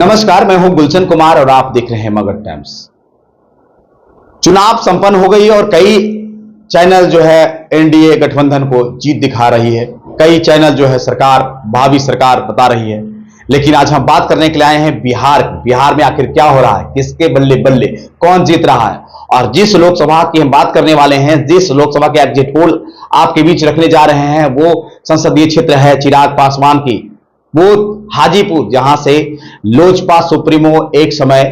नमस्कार, मैं हूं गुलशन कुमार और आप देख रहे हैं मगध टाइम्स। चुनाव संपन्न हो गई और कई चैनल जो है एनडीए गठबंधन को जीत दिखा रही है। कई चैनल जो है सरकार, भावी सरकार बता रही है। लेकिन आज हम बात करने के लिए आए हैं बिहार में आखिर क्या हो रहा है, किसके बल्ले बल्ले कौन जीत रहा है। और जिस लोकसभा की हम बात करने वाले हैं, जिस लोकसभा के एग्जिट पोल आपके बीच रखने जा रहे हैं, वो संसदीय क्षेत्र है चिराग पासवान की, वो हाजीपुर, जहां से लोजपा सुप्रीमो एक समय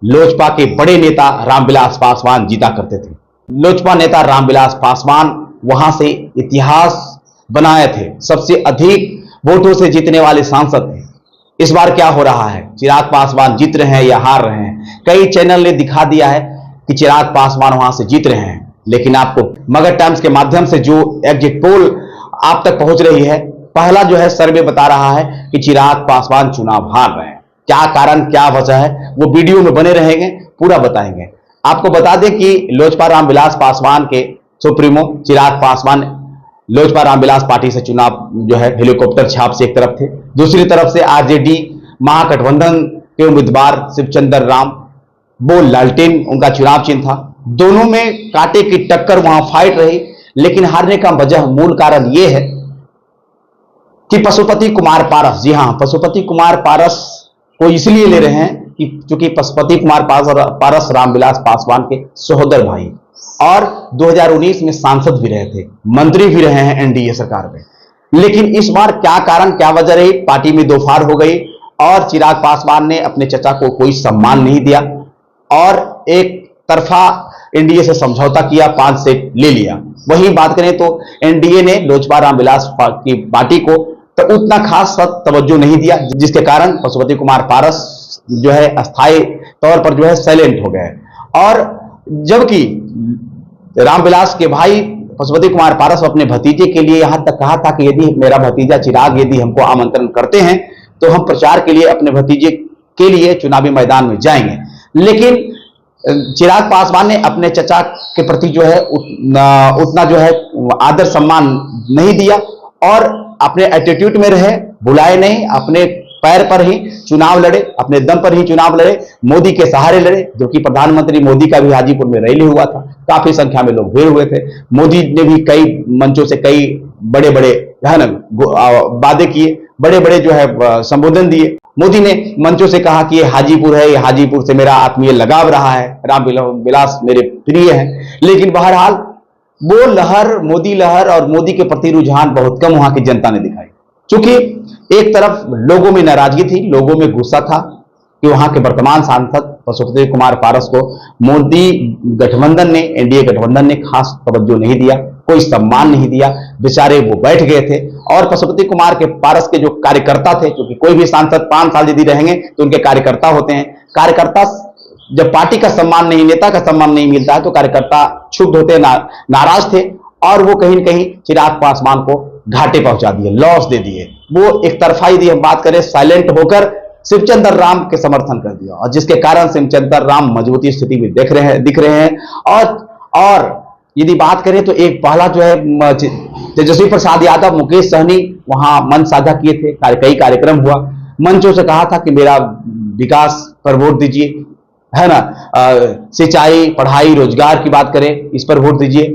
लोजपा के बड़े नेता रामविलास पासवान जीता करते थे। लोजपा नेता रामविलास पासवान वहां से इतिहास बनाए थे, सबसे अधिक वोटों से जीतने वाले सांसद थे। इस बार क्या हो रहा है, चिराग पासवान जीत रहे हैं या हार रहे हैं? कई चैनल ने दिखा दिया है कि चिराग पासवान वहां से जीत रहे हैं, लेकिन आपको मगध टाइम्स के माध्यम से जो एग्जिट पोल आप तक पहुंच रही है, पहला जो है सर्वे बता रहा है कि चिराग पासवान चुनाव हार रहे हैं। क्या कारण, क्या वजह है, वो वीडियो में बने रहेंगे, पूरा बताएंगे। आपको बता दें कि लोजपा रामविलास पासवान के सुप्रीमो चिराग पासवान लोजपा रामविलास पार्टी से चुनाव जो है हेलीकॉप्टर छाप से एक तरफ थे, दूसरी तरफ से आरजेडी महागठबंधन के उम्मीदवार शिवचंद्र राम, वो लालटेन उनका चुनाव चिन्ह था। दोनों में कांटे की टक्कर वहां फाइट रही, लेकिन हारने का वजह, मूल कारण यह है कि पशुपति कुमार पारस, जी हां, पशुपति कुमार पारस को इसलिए ले रहे हैं कि चूंकि पशुपति कुमार पारस रामविलास पासवान के सहोदर भाई और 2019 में सांसद भी रहे थे, मंत्री भी रहे हैं एनडीए सरकार में। लेकिन इस बार क्या कारण, क्या वजह रही, पार्टी में दो फाड़ हो गई और चिराग पासवान ने अपने चचा को कोई सम्मान नहीं दिया और एक तरफा एनडीए से समझौता किया, 5 सीट ले लिया। वहीं बात करें तो एनडीए ने लोजपा रामविलास की पार्टी को तो उतना खास तवज्जो नहीं दिया, जिसके कारण पशुपति कुमार पारस जो है अस्थायी तौर पर जो है साइलेंट हो गए। और जबकि रामविलास के भाई पशुपति कुमार पारस अपने भतीजे के लिए यहां तक कहा था कि यदि मेरा भतीजा चिराग यदि हमको आमंत्रण करते हैं तो हम प्रचार के लिए अपने भतीजे के लिए चुनावी मैदान में जाएंगे। लेकिन चिराग पासवान ने अपने चचा के प्रति जो है उतना जो है आदर सम्मान नहीं दिया और अपने एटीट्यूड में रहे, बुलाए नहीं, अपने पैर पर ही चुनाव लड़े, अपने दम पर ही चुनाव लड़े, मोदी के सहारे लड़े। जो कि प्रधानमंत्री मोदी का भी हाजीपुर में रैली हुआ था, काफी संख्या में लोग भीड़ हुए थे। मोदी ने भी कई मंचों से कई बड़े बड़े वादे किए, बड़े बड़े जो है संबोधन दिए। मोदी ने मंचों से कहा कि ये हाजीपुर है, ये हाजीपुर से मेरा आत्मीय लगाव रहा है, रामविलास मेरे प्रिय है। लेकिन बहरहाल वो लहर, मोदी लहर और मोदी के प्रति रुझान बहुत कम वहां की जनता ने दिखाई। क्योंकि एक तरफ लोगों में नाराजगी थी, लोगों में गुस्सा था कि वहां के वर्तमान सांसद पशुपति कुमार पारस को मोदी गठबंधन ने, एनडीए गठबंधन ने खास तवज्जो नहीं दिया, कोई सम्मान नहीं दिया, बेचारे वो बैठ गए थे। और पशुपति कुमार के पारस के जो कार्यकर्ता थे, क्योंकि कोई भी सांसद 5 साल यदि रहेंगे तो उनके कार्यकर्ता होते हैं, कार्यकर्ता जब पार्टी का सम्मान नहीं, नेता का सम्मान नहीं मिलता है तो कार्यकर्ता क्षुब्ध होते, नाराज थे और वो कहीं न कहीं चिराग पासवान को घाटे पहुंचा दिए, लॉस दे दिए। वो एक तरफा यदि हम बात करें, साइलेंट होकर शिवचंद्र राम के समर्थन कर दिया और जिसके कारण शिवचंद्र राम मजबूती स्थिति में दिख रहे हैं। और यदि बात करें तो एक पहला जो है तेजस्वी प्रसाद यादव, मुकेश सहनी वहां मंच साझा किए थे, कई कार्यक्रम हुआ, मंचों से कहा था कि मेरा विकास पर वोट दीजिए, है ना, सिंचाई, पढ़ाई, रोजगार की बात करें, इस पर वोट दीजिए।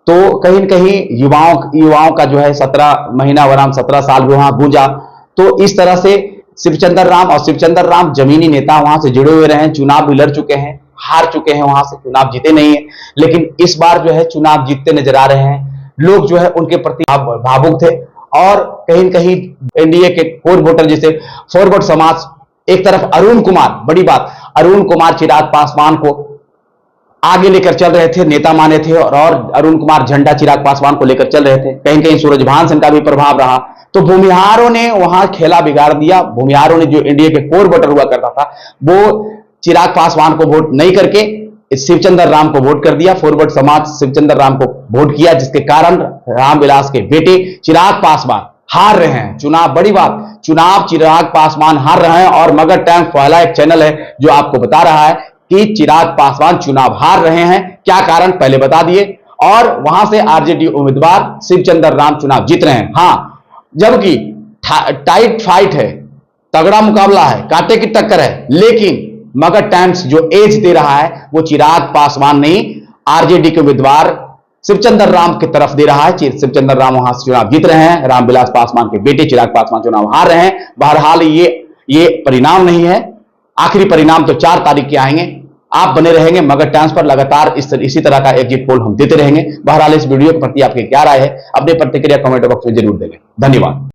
तो कहीं न कहीं युवाओं का जो है 17 महीना वराम 17 साल वहां गूंजा। तो इस तरह से शिवचंद्र राम जमीनी नेता वहां से जुड़े हुए रहे हैं, चुनाव भी लड़ चुके हैं, हार चुके हैं, वहां से चुनाव जीते नहीं है, लेकिन इस बार जो है चुनाव जीतते नजर आ रहे हैं। लोग जो है उनके प्रति भावुक थे और कहीं न कहीं एनडीए के कोर वोटर जैसे फॉरवर्ड समाज, एक तरफ अरुण कुमार, बड़ी बात, अरुण कुमार चिराग पासवान को आगे लेकर चल रहे थे, नेता माने थे और अरुण कुमार झंडा चिराग पासवान को लेकर चल रहे थे। कहीं कहीं सूरजभान सिंह का भी प्रभाव रहा। तो भूमिहारों ने वहां खेला बिगाड़ दिया। भूमिहारों ने, जो एनडीए के कोर वोटर हुआ करता था, वो चिराग पासवान को वोट नहीं करके शिवचंद्र राम को वोट कर दिया। फॉरवर्ड समाज शिवचंद्र राम को वोट किया, जिसके कारण रामविलास के बेटे चिराग पासवान हार रहे हैं चुनाव। बड़ी बात, चुनाव चिराग पासवान हार रहे हैं और मगध टाइम्स पहला एक चैनल है जो आपको बता रहा है कि चिराग पासवान चुनाव हार रहे हैं। क्या कारण पहले बता दिए। और वहां से आरजेडी उम्मीदवार शिवचंद्र राम चुनाव जीत रहे हैं। हां, जबकि टाइट फाइट है, तगड़ा मुकाबला है, कांटे की टक्कर है, लेकिन मगध टाइम्स जो एज दे रहा है वो चिराग पासवान नहीं, आरजेडी के उम्मीदवार शिवचंद्र राम की तरफ दे रहा है। शिवचंद्र राम वहां से चुनाव जीत रहे हैं, रामविलास पासवान के बेटे चिराग पासवान चुनाव हार रहे हैं। बहरहाल ये परिणाम नहीं है, आखिरी परिणाम तो 4 तारीख के आएंगे। आप बने रहेंगे मगध टाइम्स पर, लगातार इसी तरह का एग्जिट पोल हम देते रहेंगे। बहरहाल इस वीडियो के प्रति आपकी क्या राय है, अपनी प्रतिक्रिया कमेंट बॉक्स में जरूर देंगे। धन्यवाद।